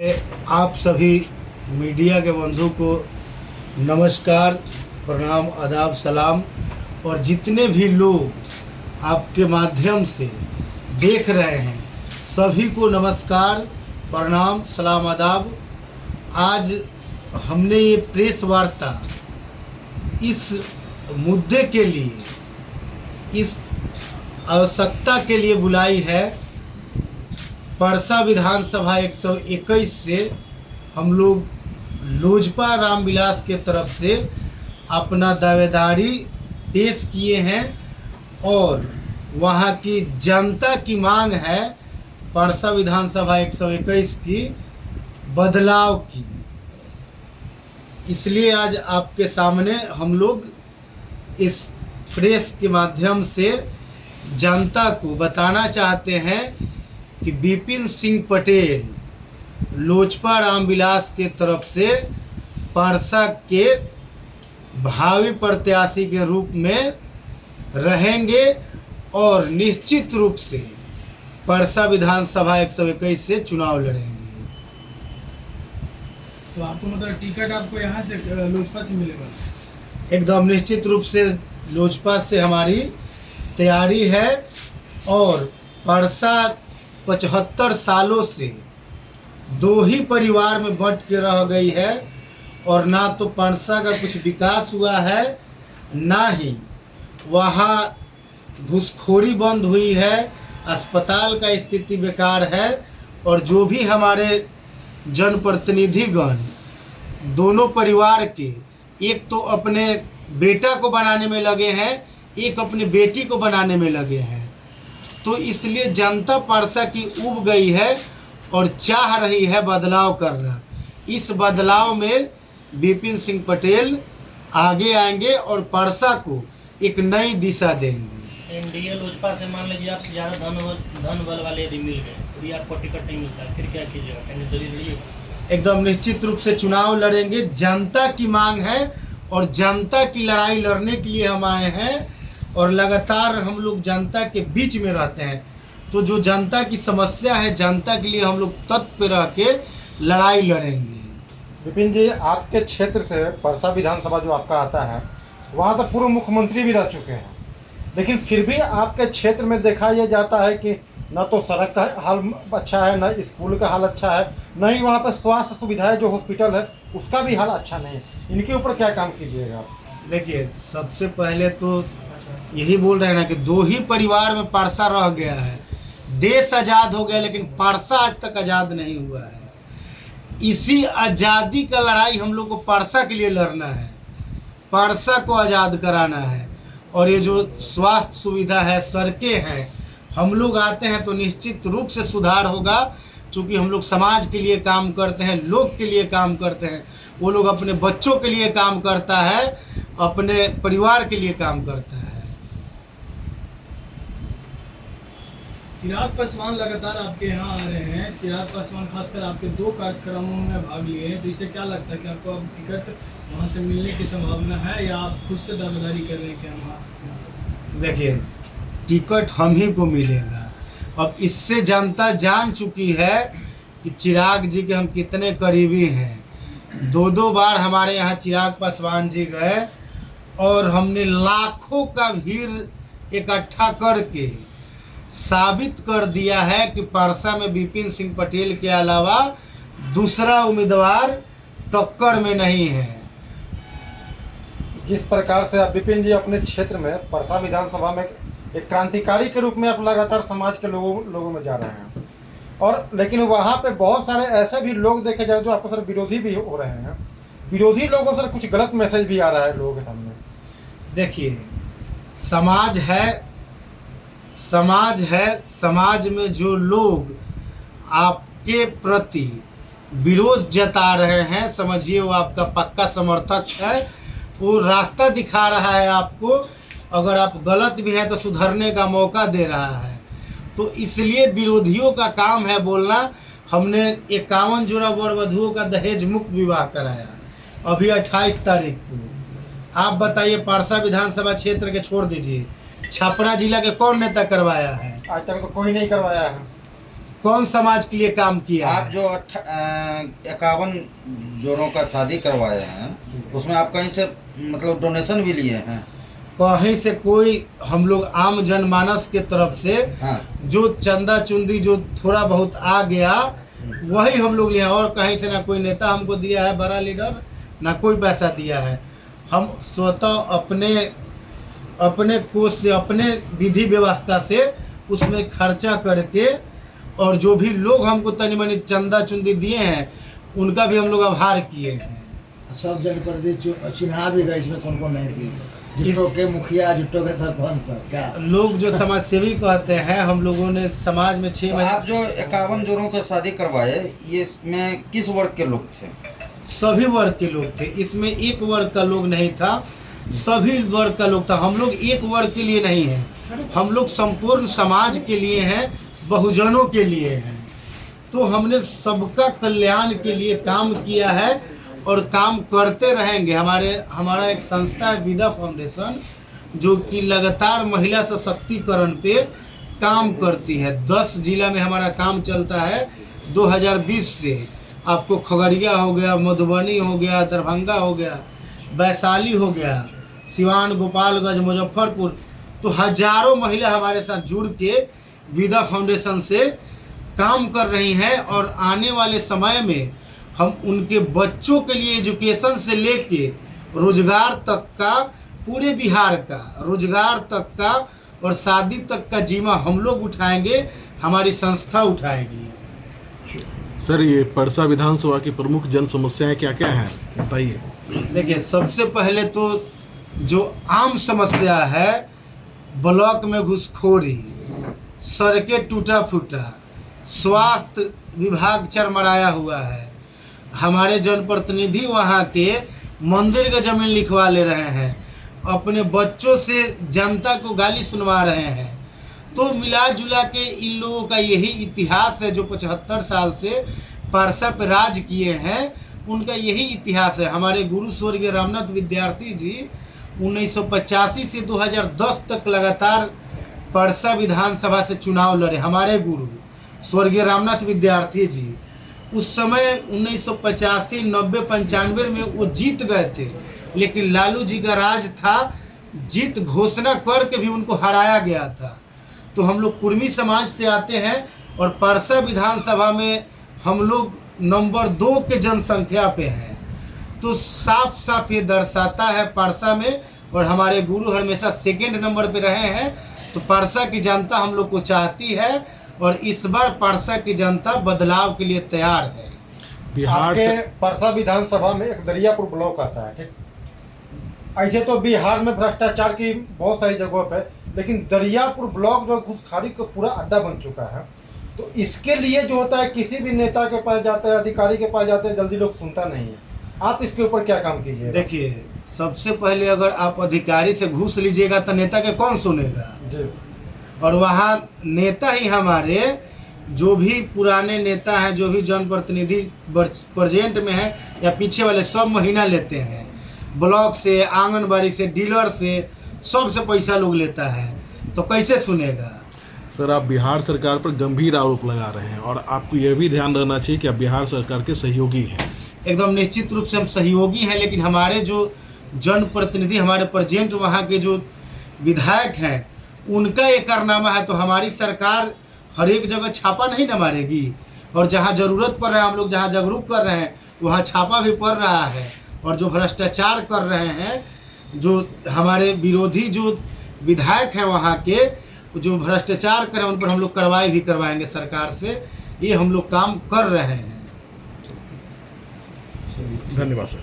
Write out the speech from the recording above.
आप सभी मीडिया के बंधु को नमस्कार, प्रणाम, आदाब, सलाम। और जितने भी लोग आपके माध्यम से देख रहे हैं सभी को नमस्कार, प्रणाम, सलाम, आदाब। आज हमने ये प्रेस वार्ता इस मुद्दे के लिए, इस आवश्यकता के लिए बुलाई है। परसा विधानसभा 121 से हम लोग लोजपा रामविलास के तरफ से अपना दावेदारी पेश किए हैं और वहाँ की जनता की मांग है परसा विधानसभा 121 की बदलाव की। इसलिए आज आपके सामने हम लोग इस प्रेस के माध्यम से जनता को बताना चाहते हैं कि विपिन सिंह पटेल लोजपा रामविलास के तरफ से परसा के भावी प्रत्याशी के रूप में रहेंगे और निश्चित रूप से परसा विधानसभा 121 से चुनाव लड़ेंगे। तो आपको मतलब टिकट आपको यहाँ से लोजपा से मिलेगा? एकदम निश्चित रूप से लोजपा से हमारी तैयारी है। और परसा 75 सालों से दो ही परिवार में बंट के रह गई है और ना तो परसा का कुछ विकास हुआ है, ना ही वहाँ घूसखोरी बंद हुई है, अस्पताल का स्थिति बेकार है। और जो भी हमारे जनप्रतिनिधिगण दोनों परिवार के, एक तो अपने बेटा को बनाने में लगे हैं, एक अपनी बेटी को बनाने में लगे हैं। तो इसलिए जनता परसा की उब गई है और चाह रही है बदलाव करना। इस बदलाव में विपिन सिंह पटेल आगे आएंगे और परसा को एक नई दिशा देंगे। एनडीए लोजपा से मान लीजिए आपसे ज़्यादा धन बल वाले यदि मिल गए, यदि आपको टिकट नहीं मिलता फिर क्या कीजिएगा? एकदम निश्चित रूप से चुनाव लड़ेंगे। जनता की मांग है और जनता की लड़ाई लड़ने के लिए हम आए हैं और लगातार हम लोग जनता के बीच में रहते हैं। तो जो जनता की समस्या है, जनता के लिए हम लोग तत्पर रह के लड़ाई लड़ेंगे। विपिन जी, आपके क्षेत्र से परसा विधानसभा जो आपका आता है, वहाँ तो पूर्व मुख्यमंत्री भी रह चुके हैं, लेकिन फिर भी आपके क्षेत्र में देखा यह जाता है कि न तो सड़क का हाल अच्छा है, न स्कूल का हाल अच्छा है, न ही वहाँ पर स्वास्थ्य सुविधाएं जो हॉस्पिटल है उसका भी हाल अच्छा नहीं है। इनके ऊपर क्या काम कीजिएगा आप? देखिए, सबसे पहले तो यही बोल रहे हैं ना कि दो ही परिवार में परसा रह गया है। देश आज़ाद हो गया लेकिन परसा आज तक आज़ाद नहीं हुआ है। इसी आज़ादी का लड़ाई हम लोग को परसा के लिए लड़ना है, परसा को आज़ाद कराना है। और ये जो स्वास्थ्य सुविधा है, सड़कें हैं, हम लोग आते हैं तो निश्चित रूप से सुधार होगा। चूँकि हम लोग समाज के लिए काम करते हैं, लोग के लिए काम करते हैं। वो लोग अपने बच्चों के लिए काम करता है, अपने परिवार के लिए काम करता है। चिराग पासवान लगातार आपके यहाँ आ रहे हैं। चिराग पासवान खासकर आपके 2 कार्यक्रमों में भाग लिए हैं, तो इससे क्या लगता है कि आपको अब टिकट वहाँ से मिलने की संभावना है या आप खुद से दावेदारी कर रहे हैं कि हम वहाँ से? देखिए, टिकट हम ही को मिलेगा। अब इससे जनता जान चुकी है कि चिराग जी के हम कितने करीबी हैं। 2 बार हमारे यहाँ चिराग पासवान जी गए और हमने लाखों का भीड़ इकट्ठा करके साबित कर दिया है कि परसा में विपिन सिंह पटेल के अलावा दूसरा उम्मीदवार टक्कर में नहीं है। जिस प्रकार से आप विपिन जी अपने क्षेत्र में परसा विधानसभा में एक क्रांतिकारी के रूप में आप लगातार समाज के लोगों में जा रहे हैं, और लेकिन वहाँ पे बहुत सारे ऐसे भी लोग देखे जा रहे हैं जो आपको सर विरोधी भी हो रहे हैं। विरोधी लोगों से कुछ गलत मैसेज भी आ रहा है लोगों के सामने। देखिए, समाज है, समाज में जो लोग आपके प्रति विरोध जता रहे हैं, समझिए वो आपका पक्का समर्थक है। वो रास्ता दिखा रहा है आपको, अगर आप गलत भी हैं तो सुधरने का मौका दे रहा है। तो इसलिए विरोधियों का काम है बोलना। हमने 51 जोड़ा वर वधुओं का दहेज मुक्त विवाह कराया अभी 28 तारीख को। आप बताइए, परसा विधानसभा क्षेत्र के छोड़ दीजिए, छपरा जिला के कौन नेता करवाया है? आज तक तो कोई नहीं करवाया है। कौन समाज के लिए काम किया आप है? जो 51 जोड़ों का शादी करवाए हैं उसमें आप कहीं से मतलब डोनेशन भी लिए हैं? कहीं से कोई हम लोग आम जनमानस के तरफ से हाँ। जो चंदा चुंदी जो थोड़ा बहुत आ गया वही हम लोग लिए हैं, और कहीं से ना कोई नेता हमको दिया है, बड़ा लीडर, ना कोई पैसा दिया है। हम स्वतः अपने कोष से, अपने विधि व्यवस्था से उसमें खर्चा करके, और जो भी लोग हमको तनी मनी चंदा चुंदी दिए हैं उनका भी हम लोग आभार किए हैं। सब जनप्रतिनिधि चुनाव भी गए, इसमें कौन कौन नहीं थी? जुट्टो के मुखिया, जुट्टो के सरपंच, सब क्या लोग जो समाज सेवी कहते हैं, हम लोगों ने समाज में 6 तो महीने आप जो 51 जोड़ों का शादी करवाए ये में किस वर्ग के लोग थे? सभी वर्ग के लोग थे, इसमें एक वर्ग का लोग नहीं था, सभी वर्ग का लोग था। हम लोग एक वर्ग के लिए नहीं हैं, हम लोग संपूर्ण समाज के लिए हैं, बहुजनों के लिए हैं। तो हमने सबका कल्याण के लिए काम किया है और काम करते रहेंगे। हमारा एक संस्था है विदा फाउंडेशन, जो कि लगातार महिला सशक्तिकरण पे काम करती है। 10 जिला में हमारा काम चलता है 2020 से। आपको खगड़िया हो गया, मधुबनी हो गया, दरभंगा हो गया, वैशाली हो गया, सिवान, गोपालगंज, मुजफ्फरपुर, तो हजारों महिला हमारे साथ जुड़ के विदा फाउंडेशन से काम कर रही हैं। और आने वाले समय में हम उनके बच्चों के लिए एजुकेशन से लेके रोजगार तक का, पूरे बिहार का रोजगार तक का और शादी तक का जिम्मा हम लोग उठाएंगे, हमारी संस्था उठाएगी। सर, ये परसा विधानसभा की प्रमुख जन समस्याएं क्या क्या हैं, बताइए। देखिए, सबसे पहले तो जो आम समस्या है, ब्लॉक में घुसखोरी, सड़कें टूटा फूटा, स्वास्थ्य विभाग चरमराया हुआ है। हमारे जनप्रतिनिधि वहाँ के मंदिर का जमीन लिखवा ले रहे हैं, अपने बच्चों से जनता को गाली सुनवा रहे हैं। तो मिला जुला के इन लोगों का यही इतिहास है, जो 75 साल से परसा पे राज किए हैं, उनका यही इतिहास है। हमारे गुरु स्वर्गीय रामनाथ विद्यार्थी जी 1985 से 2010 तक लगातार परसा विधानसभा से चुनाव लड़े। हमारे गुरु स्वर्गीय रामनाथ विद्यार्थी जी उस समय 1985, 90, 95 में वो जीत गए थे, लेकिन लालू जी का राज था, जीत घोषणा करके भी उनको हराया गया था। तो हम लोग कुर्मी समाज से आते हैं और परसा विधानसभा में हम लोग नंबर 2 के जनसंख्या पे हैं। तो साफ साफ ये दर्शाता है परसा में, और हमारे गुरु हमेशा सेकेंड नंबर पे रहे हैं। तो परसा की जनता हम लोग को चाहती है, और इस बार परसा की जनता बदलाव के लिए तैयार है। बिहार आपके से परसा विधानसभा में एक दरियापुर ब्लॉक आता है, ठीक। ऐसे तो बिहार में भ्रष्टाचार की बहुत सारी जगहों पे, लेकिन दरियापुर ब्लॉक जो घुसखोरी का पूरा अड्डा बन चुका है। तो इसके लिए जो होता है, किसी भी नेता के पास जाते हैं, अधिकारी के पास जाते हैं, जल्दी लोग सुनता नहीं है। आप इसके ऊपर क्या काम कीजिए? देखिए, सबसे पहले अगर आप अधिकारी से घूस लीजिएगा तो नेता के कौन सुनेगा जी। और वहाँ नेता ही हमारे जो भी पुराने नेता हैं, जो भी जनप्रतिनिधि प्रेजेंट में हैं या पीछे वाले, सब महीना लेते हैं। ब्लॉक से, आंगनबाड़ी से, डीलर से, सबसे पैसा लोग लेता है, तो कैसे सुनेगा। सर, आप बिहार सरकार पर गंभीर आरोप लगा रहे हैं, और आपको यह भी ध्यान रखना चाहिए कि आप बिहार सरकार के सहयोगी हैं। एकदम निश्चित रूप से हम सहयोगी हैं, लेकिन हमारे जो जनप्रतिनिधि, हमारे प्रेजेंट वहाँ के जो विधायक हैं, उनका ये कारनामा है। तो हमारी सरकार हर एक जगह छापा नहीं न मारेगी, और जहाँ ज़रूरत पड़ रहा है, हम लोग जहाँ जागरूक कर रहे हैं वहाँ छापा भी पड़ रहा है। और जो भ्रष्टाचार कर रहे हैं, जो हमारे विरोधी जो विधायक हैं वहाँ के, जो भ्रष्टाचार करें, उन पर हम लोग कार्रवाई भी करवाएंगे सरकार से। ये हम लोग काम कर रहे हैं। धन्यवाद सर।